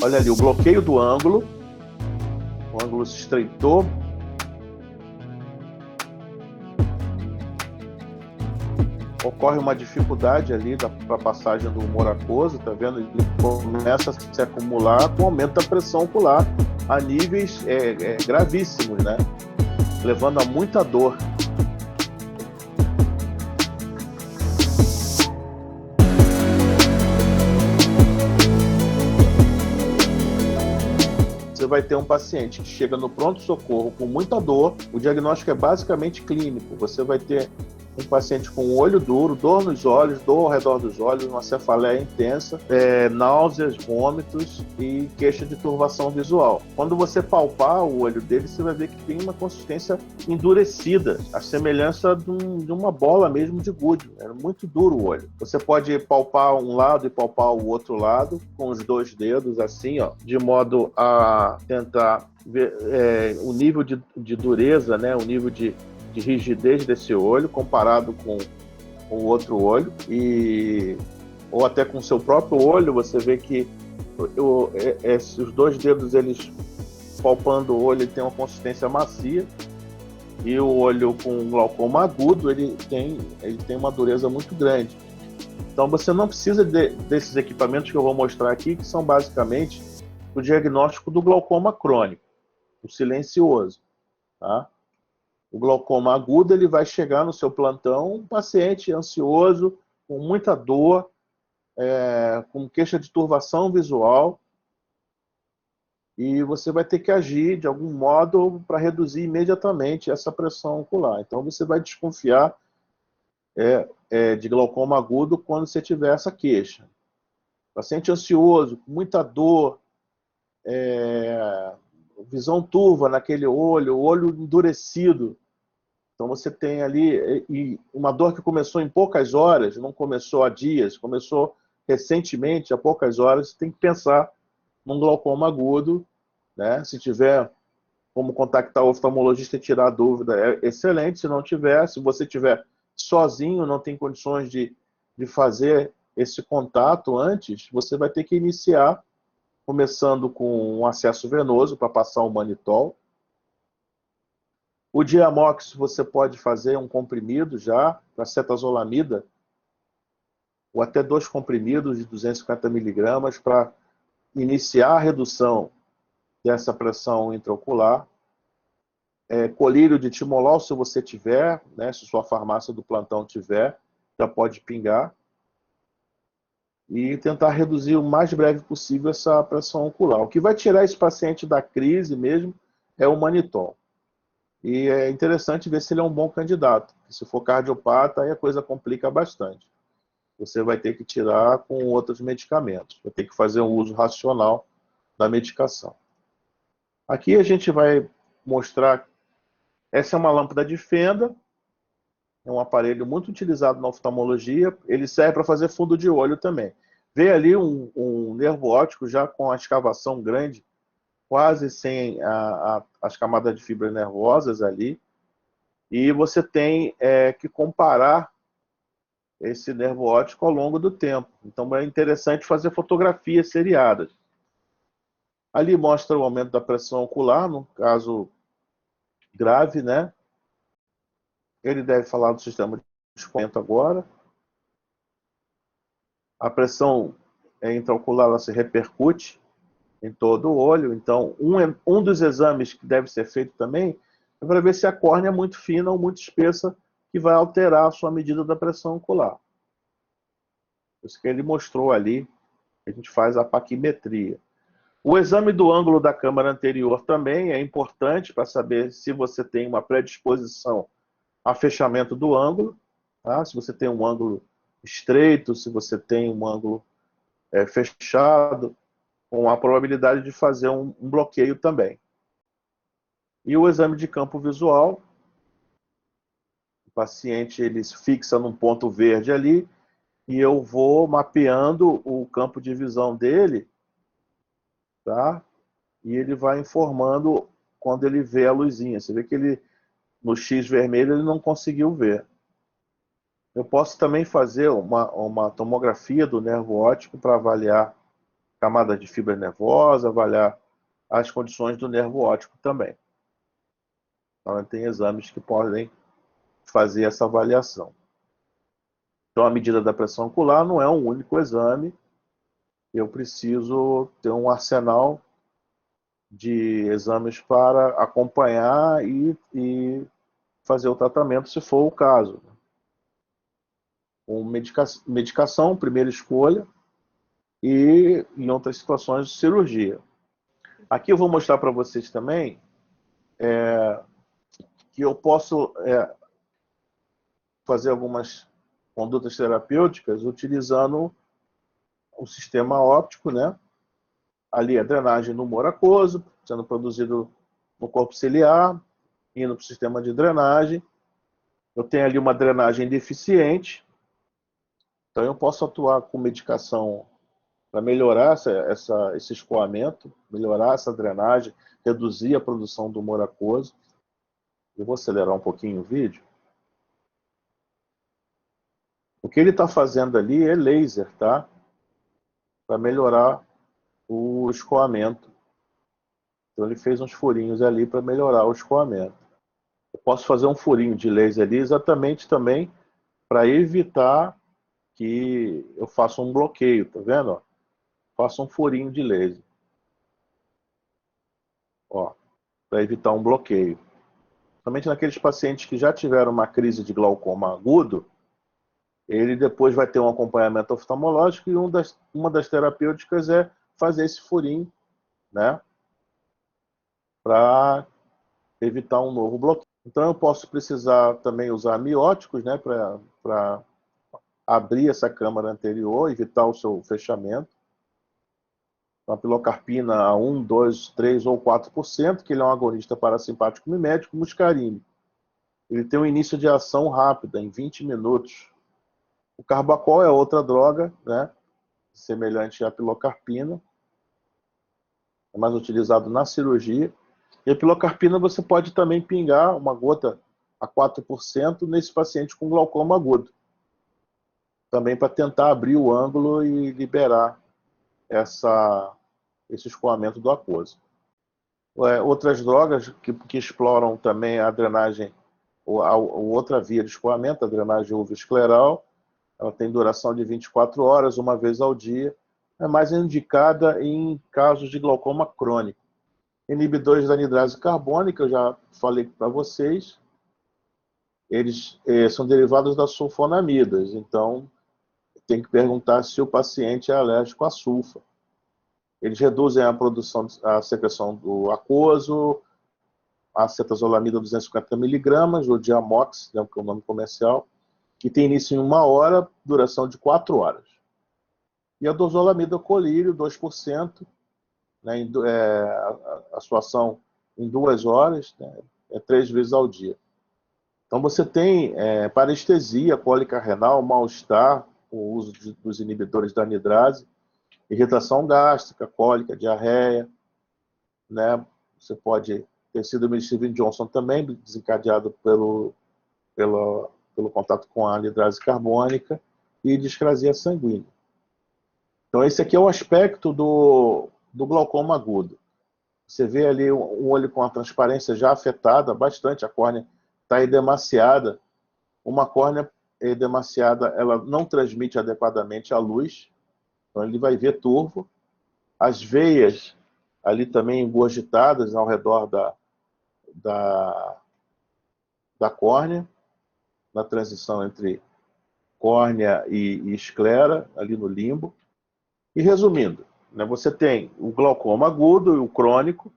Olha ali, o bloqueio do ângulo. O ângulo se estreitou. Ocorre uma dificuldade ali para a passagem do humor aquoso, tá vendo? Ele começa a se acumular com o aumento da pressão ocular a níveis gravíssimos, né? Levando a muita dor. Você vai ter um paciente que chega no pronto-socorro com muita dor. O diagnóstico é basicamente clínico. Você vai ter um paciente com olho duro, dor nos olhos, dor ao redor dos olhos, uma cefaleia intensa, náuseas, vômitos e queixa de turvação visual. Quando você palpar o olho dele, você vai ver que tem uma consistência endurecida, a semelhança de uma bola mesmo de gude. É muito duro o olho. Você pode palpar um lado e palpar o outro lado com os dois dedos, assim, ó, de modo a tentar ver o nível de dureza, né, o nível de rigidez desse olho comparado com o outro olho, ou até com o seu próprio olho. Você vê que os dois dedos, eles palpando o olho, ele tem uma consistência macia, e o olho com glaucoma agudo, ele tem uma dureza muito grande. Então você não precisa desses equipamentos que eu vou mostrar aqui, que são basicamente o diagnóstico do glaucoma crônico, o silencioso, tá? O glaucoma agudo, ele vai chegar no seu plantão um paciente ansioso, com muita dor, com queixa de turvação visual, e você vai ter que agir de algum modo para reduzir imediatamente essa pressão ocular. Então você vai desconfiar de glaucoma agudo quando você tiver essa queixa. Paciente ansioso, com muita dor, visão turva naquele olho, o olho endurecido. Então você tem ali uma dor que começou em poucas horas, não começou há dias, começou recentemente, há poucas horas. Você tem que pensar num glaucoma agudo, né? Se tiver como contactar o oftalmologista e tirar a dúvida, é excelente. Se não tiver, se você tiver sozinho, não tem condições de fazer esse contato antes, você vai ter que iniciar, começando com um acesso venoso para passar o manitol. O Diamox você pode fazer um comprimido já, para cetazolamida, ou até 2 comprimidos de 250 miligramas para iniciar a redução dessa pressão intraocular. Colírio de timolol, se você tiver, né, se sua farmácia do plantão tiver, já pode pingar. E tentar reduzir o mais breve possível essa pressão ocular. O que vai tirar esse paciente da crise mesmo é o manitol. E é interessante ver se ele é um bom candidato. Se for cardiopata, aí a coisa complica bastante. Você vai ter que tirar com outros medicamentos. Vai ter que fazer um uso racional da medicação. Aqui a gente vai mostrar... Essa é uma lâmpada de fenda. É um aparelho muito utilizado na oftalmologia. Ele serve para fazer fundo de olho também. Vê ali um nervo óptico já com a escavação grande, quase sem as camadas de fibras nervosas ali. E você tem que comparar esse nervo óptico ao longo do tempo. Então é interessante fazer fotografias seriadas. Ali mostra o aumento da pressão ocular, no caso grave, né? Ele deve falar do sistema de escoamento agora. A pressão intraocular, ela se repercute em todo o olho. Então, um dos exames que deve ser feito também é para ver se a córnea é muito fina ou muito espessa, que vai alterar a sua medida da pressão ocular. Isso que ele mostrou ali, a gente faz a paquimetria. O exame do ângulo da câmara anterior também é importante para saber se você tem uma predisposição a fechamento do ângulo, tá? Se você tem um ângulo estreito, se você tem um ângulo fechado, com a probabilidade de fazer um bloqueio também. E o exame de campo visual, o paciente ele se fixa num ponto verde ali, e eu vou mapeando o campo de visão dele, tá? E ele vai informando quando ele vê a luzinha. Você vê que ele, no X vermelho, ele não conseguiu ver. Eu posso também fazer uma tomografia do nervo óptico para avaliar camada de fibra nervosa, avaliar as condições do nervo óptico também. Então, tem exames que podem fazer essa avaliação. Então, a medida da pressão ocular não é um único exame. Eu preciso ter um arsenal de exames para acompanhar e fazer o tratamento, se for o caso. Com medicação, primeira escolha, e em outras situações, cirurgia. Aqui eu vou mostrar para vocês também que eu posso fazer algumas condutas terapêuticas utilizando o sistema óptico, né? Ali a drenagem no humor aquoso, sendo produzido no corpo ciliar, indo para o sistema de drenagem. Eu tenho ali uma drenagem deficiente, então eu posso atuar com medicação para melhorar esse escoamento, melhorar essa drenagem, reduzir a produção do humor aquoso. Eu vou acelerar um pouquinho o vídeo. O que ele está fazendo ali é laser, tá? Para melhorar o escoamento. Então ele fez uns furinhos ali para melhorar o escoamento. Eu posso fazer um furinho de laser ali exatamente também para evitar que eu faça um bloqueio, tá vendo? Faça um furinho de laser. Ó, para evitar um bloqueio. Somente naqueles pacientes que já tiveram uma crise de glaucoma agudo, ele depois vai ter um acompanhamento oftalmológico e uma das terapêuticas é fazer esse furinho, né? Para evitar um novo bloqueio. Então eu posso precisar também usar mióticos, né? Para abrir essa câmara anterior, evitar o seu fechamento. A pilocarpina a 1, 2, 3 ou 4%, que ele é um agonista parasimpático mimético, muscarine. Ele tem um início de ação rápida, em 20 minutos. O carbacol é outra droga, né, semelhante à pilocarpina, é mais utilizado na cirurgia. E a pilocarpina você pode também pingar uma gota a 4% nesse paciente com glaucoma agudo. Também para tentar abrir o ângulo e liberar esse escoamento do aquoso. Outras drogas que exploram também a drenagem, a outra via de escoamento, a drenagem uveoscleral, ela tem duração de 24 horas, uma vez ao dia, é mais indicada em casos de glaucoma crônico. Inibidores da anidrase carbônica, eu já falei para vocês, eles são derivados das sulfonamidas, então tem que perguntar se o paciente é alérgico à sulfa. Eles reduzem a produção, a secreção do aquoso, a cetazolamida 250 mg, ou Diamox, que é o nome comercial, que tem início em 1 hora, duração de 4 horas. E a dozolamida colírio, 2%, né, a sua ação em 2 horas, né, 3 vezes ao dia. Então você tem parestesia, cólica renal, mal-estar, o uso dos inibidores da anidrase, irritação gástrica, cólica, diarreia, né? Você pode ter síndrome de Stevens-Johnson também, desencadeado pelo contato com a anidrase carbônica, e discrasia sanguínea. Então esse aqui é o aspecto do glaucoma agudo. Você vê ali um olho com a transparência já afetada bastante, a córnea está edemaciada. Uma córnea edemaciada, ela não transmite adequadamente a luz, então ele vai ver turvo. As veias ali também engurgitadas ao redor da córnea, na transição entre córnea e esclera, ali no limbo. E resumindo, né, você tem o glaucoma agudo e o crônico.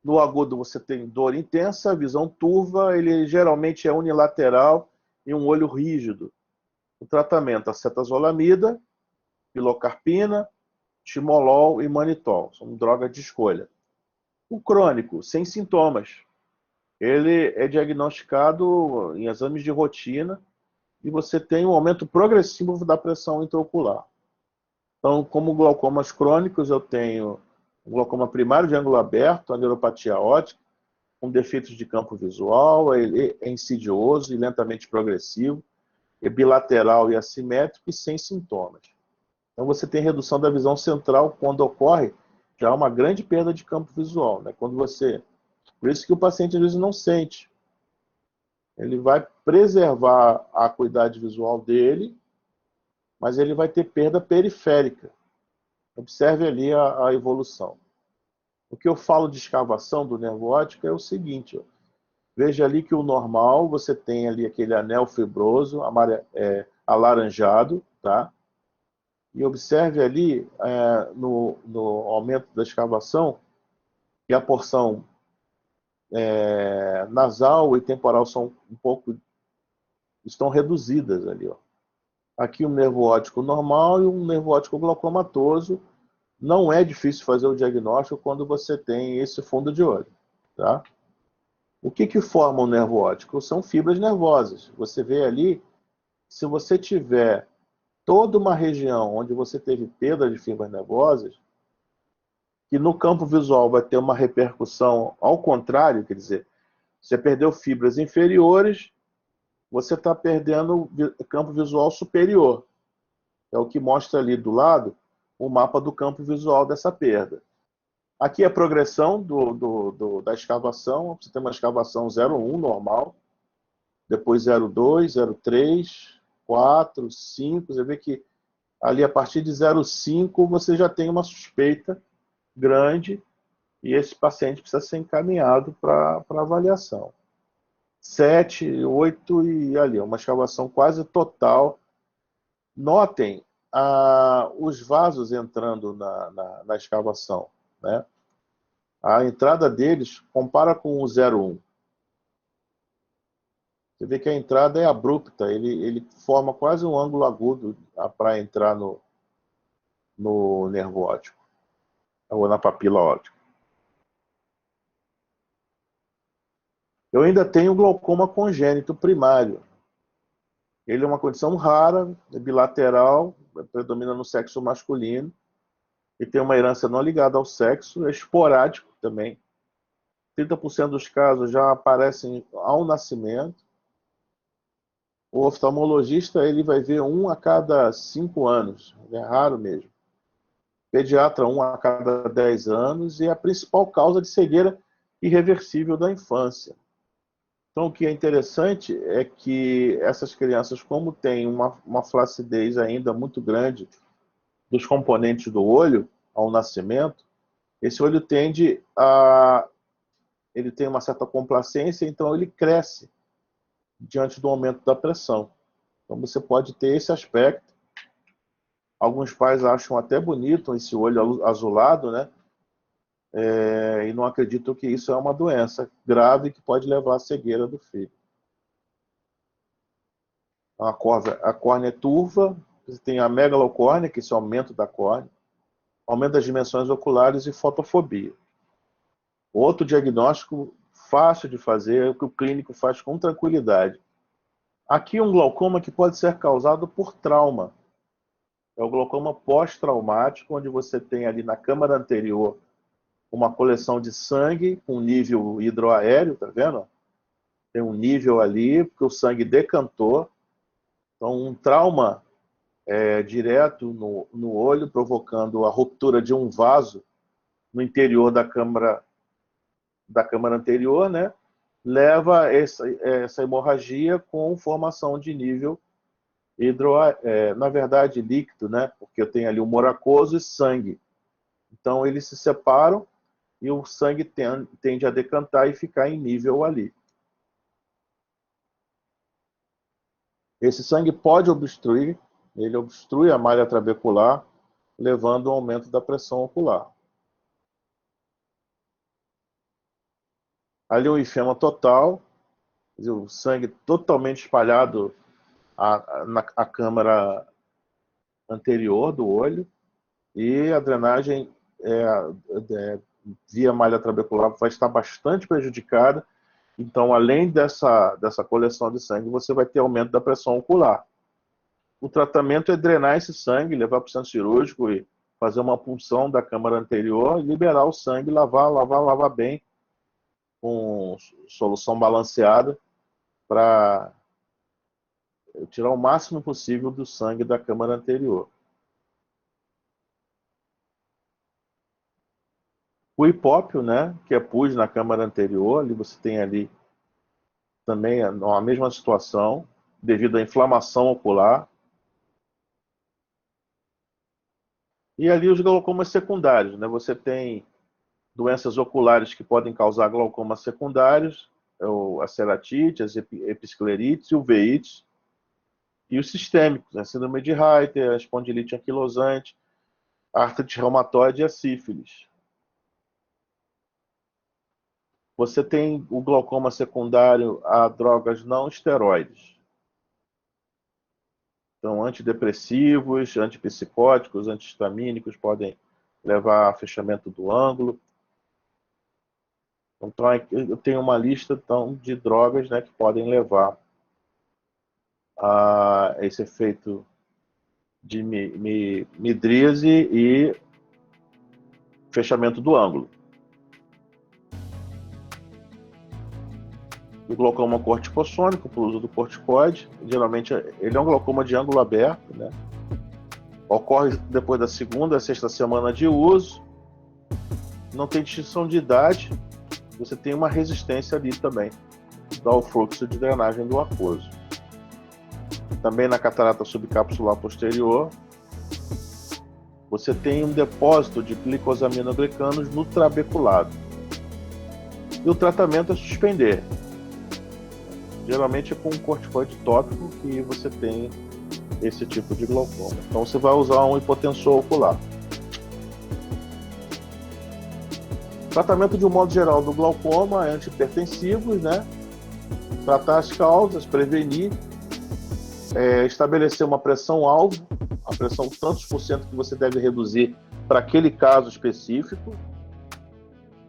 No agudo você tem dor intensa, visão turva, ele geralmente é unilateral e um olho rígido. O tratamento, acetazolamida, pilocarpina, timolol e manitol, são drogas de escolha. O crônico, sem sintomas. Ele é diagnosticado em exames de rotina e você tem um aumento progressivo da pressão intraocular. Então, como glaucomas crônicos, eu tenho o glaucoma primário de ângulo aberto, a neuropatia óptica, com defeitos de campo visual, ele é insidioso e lentamente progressivo, é bilateral e assimétrico e sem sintomas. Então você tem redução da visão central quando ocorre já uma grande perda de campo visual, né? Quando você, por isso que o paciente às vezes não sente. Ele vai preservar a acuidade visual dele, mas ele vai ter perda periférica. Observe ali a evolução. O que eu falo de escavação do nervo óptico é o seguinte, ó. Veja ali que o normal, você tem ali aquele anel fibroso, alaranjado, tá? E observe ali no aumento da escavação que a porção nasal e temporal são estão reduzidas ali, ó. Aqui um nervo óptico normal e um nervo óptico glaucomatoso. Não é difícil fazer o diagnóstico quando você tem esse fundo de olho, tá? O que forma o nervo óptico? São fibras nervosas. Você vê ali, se você tiver toda uma região onde você teve perda de fibras nervosas, que no campo visual vai ter uma repercussão ao contrário, quer dizer, você perdeu fibras inferiores, você está perdendo campo visual superior. É o que mostra ali do lado o mapa do campo visual dessa perda. Aqui é a progressão da escavação. Você tem uma escavação 0,1 normal, depois 0,2, 0,3, 4, 5. Você vê que ali a partir de 0,5 você já tem uma suspeita grande e esse paciente precisa ser encaminhado para avaliação. 7, 8 e ali, uma escavação quase total. Notem os vasos entrando na escavação, né? A entrada deles compara com o 0,1. Você vê que a entrada é abrupta, ele forma quase um ângulo agudo para entrar no nervo óptico, ou na papila óptica. Eu ainda tenho glaucoma congênito primário. Ele é uma condição rara, é bilateral, predomina no sexo masculino, e tem uma herança não ligada ao sexo, é esporádico também. 30% dos casos já aparecem ao nascimento. O oftalmologista ele vai ver 1 a cada 5 anos, é raro mesmo. Pediatra 1 a cada 10 anos, e é a principal causa de cegueira irreversível da infância. Então, o que é interessante é que essas crianças, como têm uma flacidez ainda muito grande dos componentes do olho ao nascimento, esse olho ele tem uma certa complacência, então ele cresce diante do aumento da pressão. Então você pode ter esse aspecto. Alguns pais acham até bonito esse olho azulado, né? E não acreditam que isso é uma doença grave que pode levar à cegueira do filho. A córnea é turva, você tem a megalocórnea, que é esse aumento da córnea, aumento das dimensões oculares e fotofobia. Outro diagnóstico fácil de fazer, que o clínico faz com tranquilidade. Aqui um glaucoma que pode ser causado por trauma. É o glaucoma pós-traumático, onde você tem ali na câmara anterior uma coleção de sangue com nível hidroaéreo, tá vendo? Tem um nível ali, porque o sangue decantou. Então, um trauma direto no olho, provocando a ruptura de um vaso no interior da câmara anterior, né? Leva essa hemorragia com formação de nível na verdade líquido, né? Porque eu tenho ali o humor aquoso e sangue. Então eles se separam e o sangue tende a decantar e ficar em nível ali. Esse sangue pode obstruir, ele obstrui a malha trabecular, levando ao aumento da pressão ocular. Ali o enfisema total, o sangue totalmente espalhado na câmara anterior do olho, e a drenagem via malha trabecular vai estar bastante prejudicada, Então, além dessa coleção de sangue, você vai ter aumento da pressão ocular. O tratamento é drenar esse sangue, levar para o centro cirúrgico e fazer uma punção da câmara anterior, liberar o sangue, lavar bem, com solução balanceada, para tirar o máximo possível do sangue da câmara anterior. O hipópio, né, que é pus na câmara anterior, ali você tem ali também a mesma situação, devido à inflamação ocular. E ali os glaucomas secundários, né? Você tem doenças oculares que podem causar glaucomas secundários, a ceratite, as episclerites e uveites, e os sistêmicos, a síndrome de Reiter, a espondilite anquilosante, a artrite reumatoide e a sífilis. Você tem o glaucoma secundário a drogas não esteroides. Então, antidepressivos, antipsicóticos, antihistamínicos podem levar a fechamento do ângulo. Então, eu tenho uma lista então, de drogas, né, que podem levar a esse efeito de midríase e fechamento do ângulo. O glaucoma corticossônico, por uso do corticoide, geralmente ele é um glaucoma de ângulo aberto, né? Ocorre depois da segunda a sexta semana de uso, não tem distinção de idade, você tem uma resistência ali também ao fluxo de drenagem do aquoso. Também na catarata subcapsular posterior, você tem um depósito de glicosaminoglicanos no trabeculado. E o tratamento é suspender. Geralmente é com um corticoide tópico que você tem esse tipo de glaucoma. Então você vai usar um hipotensor ocular. Tratamento de um modo geral do glaucoma é antihipertensivos, né? Tratar as causas, prevenir, estabelecer uma pressão-alvo, a pressão tantos por cento que você deve reduzir para aquele caso específico.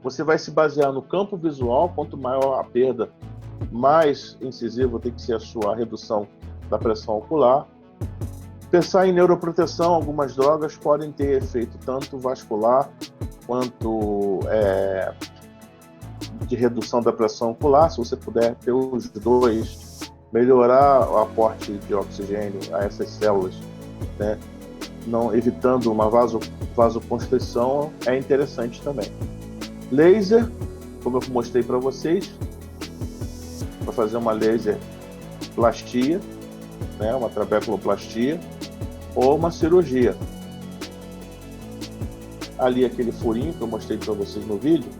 Você vai se basear no campo visual, quanto maior a perda, mais incisivo tem que ser a sua redução da pressão ocular. Pensar em neuroproteção, algumas drogas podem ter efeito tanto vascular quanto de redução da pressão ocular. Se você puder ter os dois, melhorar o aporte de oxigênio a essas células, né? Não, evitando uma vasoconstrição, é interessante também. Laser, como eu mostrei para vocês, para fazer uma laserplastia, né, uma trabeculoplastia, ou uma cirurgia. Ali aquele furinho que eu mostrei para vocês no vídeo,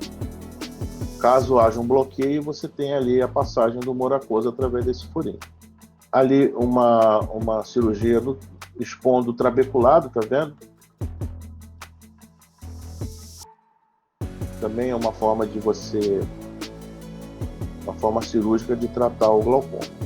caso haja um bloqueio, você tem ali a passagem do humor aquoso através desse furinho. Ali uma cirurgia expondo o trabeculado, tá vendo? Também é uma forma cirúrgica de tratar o glaucoma.